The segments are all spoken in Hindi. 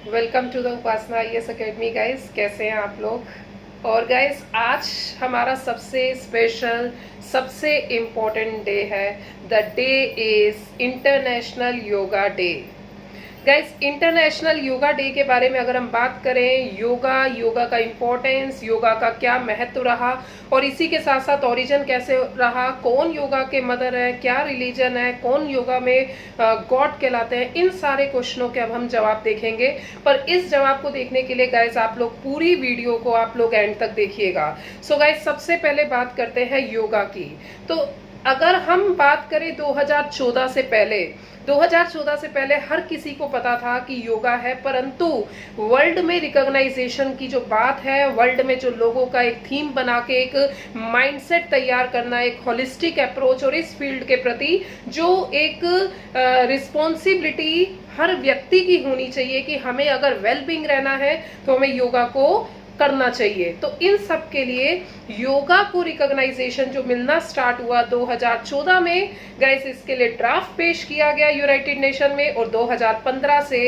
Welcome to the Upasana IAS academy guys. कैसे हैं आप लोग। और गाइस आज हमारा सबसे स्पेशल सबसे इम्पोर्टेंट डे है। The day is international yoga day. Guys international yoga day के बारे में अगर हम बात करें, योगा का इम्पोर्टेंस, योगा का क्या महत्व रहा और इसी के साथ साथ ओरिजिन कैसे रहा, कौन योगा के मदर है, क्या रिलीजन है, कौन योगा में गॉड कहलाते हैं, इन सारे क्वेश्चनों के अब हम जवाब देखेंगे। पर इस जवाब को देखने के लिए गाइस आप लोग पूरी वीडियो को आप लोग एंड तक देखिएगा। सो गाइस सबसे पहले बात करते हैं योगा की। तो अगर हम बात करें 2014 से पहले, 2014 से पहले हर किसी को पता था कि योगा है, परंतु वर्ल्ड में रिकॉग्नाइजेशन की जो बात है, वर्ल्ड में जो लोगों का एक थीम बना के एक माइंडसेट तैयार करना, एक होलिस्टिक अप्रोच और इस फील्ड के प्रति जो एक रिस्पॉन्सिबिलिटी हर व्यक्ति की होनी चाहिए कि हमें अगर वेलबींग रहना है तो हमें योगा को करना चाहिए। तो इन सब के लिए योगा को रिकॉग्नाइजेशन जो मिलना स्टार्ट हुआ 2014 में गाइस, इसके लिए ड्राफ्ट पेश किया गया यूनाइटेड नेशन में और 2015 से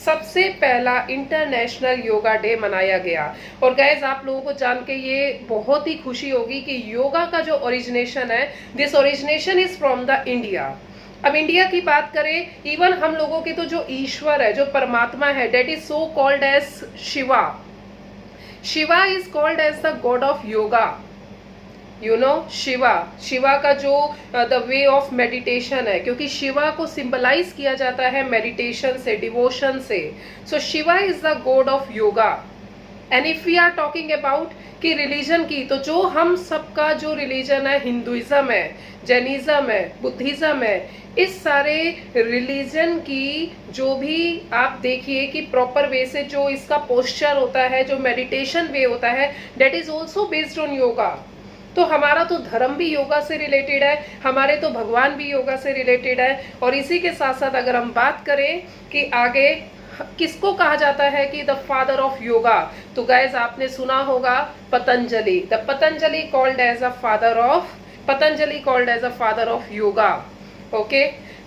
सबसे पहला इंटरनेशनल योगा डे मनाया गया। और गाइस आप लोगों को जान के ये बहुत ही खुशी होगी कि योगा का जो ओरिजिनेशन है, this origination is from the India. अब इंडिया की बात करें, इवन हम लोगों के तो जो ईश्वर है, जो परमात्मा है, that is so called as Shiva. Shiva is called as the god of yoga. You know Shiva का जो द वे ऑफ मेडिटेशन है, क्योंकि शिवा को सिंबलाइज किया जाता है मेडिटेशन से, डिवोशन से। So Shiva is the god of yoga. And if we are talking about कि रिलीजन की, तो जो हम सबका जो रिलीजन है, हिंदुइज्म है, जैनिज्म है, बुद्धिज्म है, इस सारे रिलीजन की जो भी आप देखिए कि प्रॉपर वे से जो इसका पोस्चर होता है, जो मेडिटेशन वे होता है, that is also based on yoga. तो हमारा तो धर्म भी योगा से रिलेटेड है, हमारे तो भगवान भी योगा से रिलेटेड है। और इसी के साथ साथ अगर हम बात करें कि आगे किसको कहा जाता है कि द फादर ऑफ योगा, तो गाइस आपने सुना होगा Patanjali. The Patanjali called as a father of, Patanjali called as a father of yoga. Okay,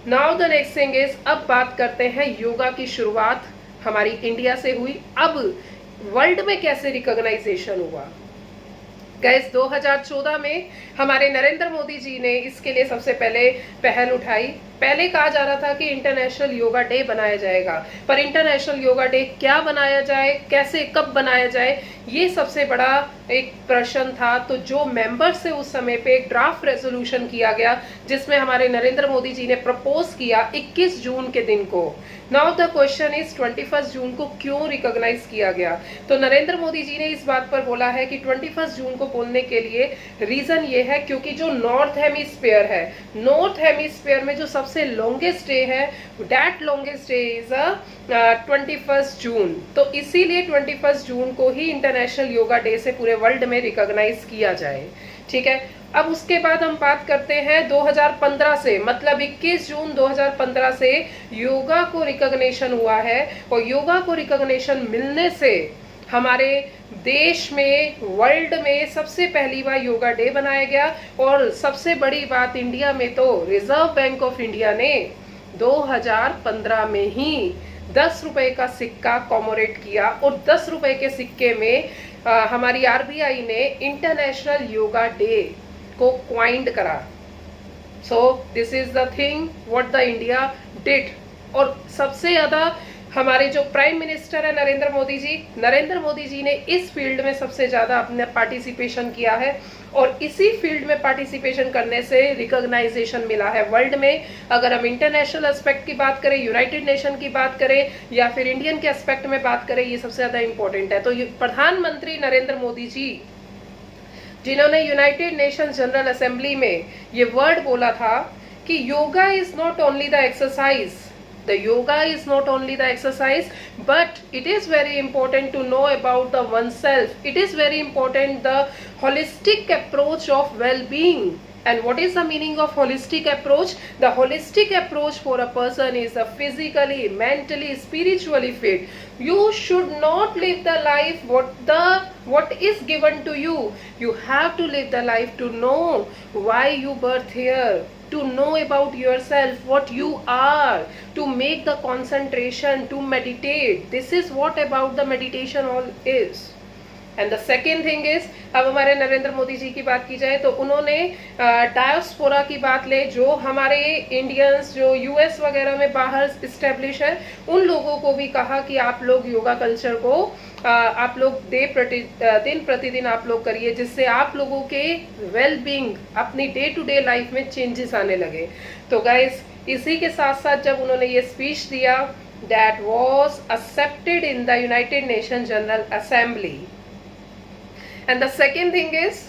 now the next thing is, अब बात करते हैं योगा की शुरुआत हमारी इंडिया से हुई। अब वर्ल्ड में कैसे रिकॉग्नाइजेशन हुआ। गैस 2014 में हमारे नरेंद्र मोदी जी ने इसके लिए सबसे पहले पहल उठाई। पहले कहा जा रहा था कि इंटरनेशनल योगा डे बनाया जाएगा, पर इंटरनेशनल योगा डे क्या बनाया जाए, कैसे, कब बनाया जाए, ये सबसे बड़ा एक प्रश्न था। तो जो मेंबर्स से उस समय पे एक ड्राफ्ट रेजोल्यूशन किया गया, जिसमें हमारे नरेंद्र मोदी जी ने प्रपोज किया 21 जून के दिन को। नाउ द क्वेश्चन इज 21 जून को क्यों रिकॉग्नाइज किया गया। तो नरेंद्र मोदी जी ने इस बात पर बोला है कि 21 जून को बोलने के लिए रीजन ये है क्योंकि जो नॉर्थ हेमिस्फीयर है, नॉर्थ हेमिस्फीयर में जो सबसे लॉन्गेस्ट डे है, दैट लॉन्गेस्ट डे इज 21 जून। तो इसीलिए 21 जून को ही इंटरनेशनल योगा डे से पूरे वर्ल्ड में रिकॉग्नाइज किया जाए। ठीक है, अब उसके बाद हम बात करते हैं 2015 से, मतलब 21 जून 2015 से योगा को रिकॉग्निशन हुआ है। और योगा को रिकॉग्निशन मिलने से हमारे देश में, वर्ल्ड में सबसे पहली बार योगा डे बनाया गया। और सबसे बड़ी बात, इंडिया में तो रिजर्व बैंक ऑफ इंडिया ने 2015 में ही 10 रुपए का सिक्का कॉमोरेट किया और 10 रुपए के सिक्के में हमारी आरबीआई ने इंटरनेशनल योगा डे को क्वाइंड करा। So this is the thing what the India did. और सबसे ज्यादा हमारे जो प्राइम मिनिस्टर है नरेंद्र मोदी जी ने इस फील्ड में सबसे ज्यादा अपने पार्टिसिपेशन किया है। और इसी फील्ड में पार्टिसिपेशन करने से रिकॉग्नाइजेशन मिला है वर्ल्ड में। अगर हम इंटरनेशनल एस्पेक्ट की बात करें, यूनाइटेड नेशन की बात करें, या फिर इंडियन के एस्पेक्ट में बात करें, ये सबसे ज्यादा इंपॉर्टेंट है। तो प्रधानमंत्री नरेंद्र मोदी जी, जिन्होंने यूनाइटेड नेशन जनरल असेंबली में ये वर्ड बोला था कि yoga is not only the exercise, the yoga is not only the exercise, but it is very important to know about the oneself. It is very important the holistic approach of well-being. And what is the meaning of holistic approach? The holistic approach for a person is a physically, mentally, spiritually fit. You should not live the life what is given to you. You have to live the life to know why you birth here, to know about yourself, what you are, to make the concentration, to meditate. This is what about the meditation all is. And the second thing is, अब हमारे नरेंद्र मोदी जी की बात की जाए तो उन्होंने डायोस्पोरा की बात ले, जो हमारे इंडियंस जो यूएस वगैरह में बाहर स्टेब्लिश है, उन लोगों को भी कहा कि आप लोग योगा कल्चर को आप लोग दिन प्रतिदिन आप लोग करिए, जिससे आप लोगों के वेल बींग अपनी डे टू डे लाइफ में चेंजेस आने लगे. तो गाइस, इसी के साथ साथ जब उन्होंने ये स्पीच दिया, that was accepted in the United nation general assembly. And the second thing is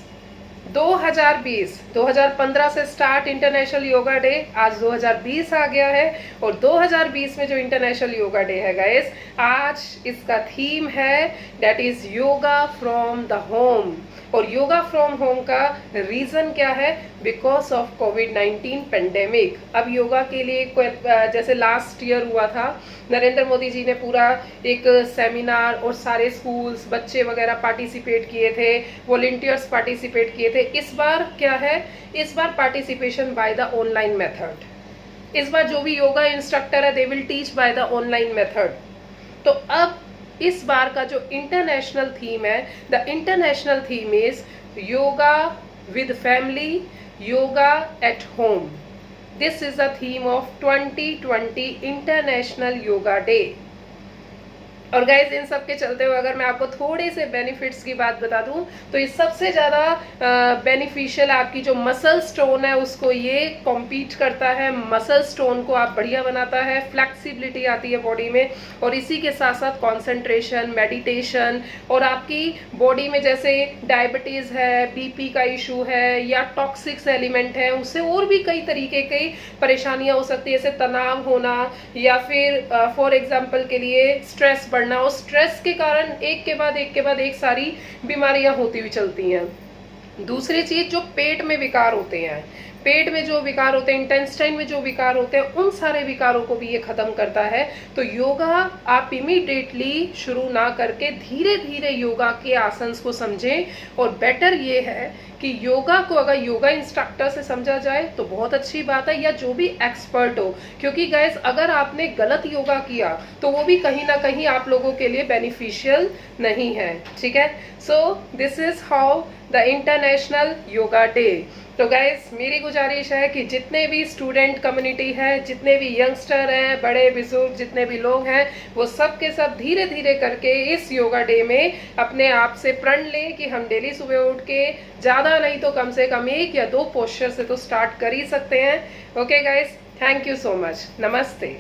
2015 से स्टार्ट इंटरनेशनल योगा डे, आज 2020 आ गया है, और 2020 में जो इंटरनेशनल योगा डे है गाइस, आज इसका थीम है that is yoga from the home. और योगा फ्रॉम होम का रीजन क्या है? Because of covid pandemic. अब योगा के लिए जैसे लास्ट ईयर हुआ था, नरेंद्र मोदी जी ने पूरा एक सेमिनार और सारे स्कूल्स बच्चे वगैरह पार्टिसिपेट किए थे, वॉलंटियर्स पार्टिसिपेट किए थे. इस बार क्या है? इस बार participation by the online method. इस बार जो भी योगा इंस्ट्रक्टर है, they will teach by the online method. तो अब इस बार का जो इंटरनेशनल थीम है, the international theme is yoga with family, yoga at home. This is the theme of 2020 international yoga day. और गाइज, इन सब के चलते हुए अगर मैं आपको थोड़े से बेनिफिट्स की बात बता दूं, तो ये सबसे ज़्यादा बेनिफिशियल आपकी जो मसल स्टोन है उसको ये कॉम्पीट करता है. मसल स्टोन को आप बढ़िया बनाता है, फ्लेक्सिबिलिटी आती है बॉडी में, और इसी के साथ साथ कॉन्सेंट्रेशन, मेडिटेशन, और आपकी बॉडी में जैसे डायबिटीज़ है, बीपी का इशू है, या टॉक्सिक्स एलिमेंट है, उससे और भी कई तरीके की परेशानियां हो सकती है, जैसे तनाव होना, या फिर फॉर एग्जाम्पल के लिए स्ट्रेस बढ़ना. और स्ट्रेस के कारण एक के बाद एक सारी बीमारियां होती हुई चलती हैं. दूसरी चीज, जो पेट में विकार होते हैं, पेट में जो विकार होते हैं, इंटेस्टाइन में जो विकार होते हैं, उन सारे विकारों को भी ये खत्म करता है. तो योगा आप इमीडिएटली शुरू ना करके धीरे धीरे योगा के आसन्स को समझें. और बेटर ये है कि योगा को अगर योगा इंस्ट्रक्टर से समझा जाए तो बहुत अच्छी बात है, या जो भी एक्सपर्ट हो, क्योंकि गाइस अगर आपने गलत योगा किया तो वो भी कहीं ना कहीं आप लोगों के लिए बेनिफिशियल नहीं है. ठीक है. So this is how the international yoga day. तो गाइस, मेरी गुजारिश है कि जितने भी स्टूडेंट कम्युनिटी है, जितने भी यंगस्टर हैं, बड़े बुजुर्ग जितने भी लोग हैं, वो सब के सब धीरे धीरे करके इस योगा डे में अपने आप से प्रण लें कि हम डेली सुबह उठ के ज़्यादा नहीं तो कम से कम 1 या 2 पोस्चर से तो स्टार्ट कर ही सकते हैं. Okay guys, thank you so much. नमस्ते.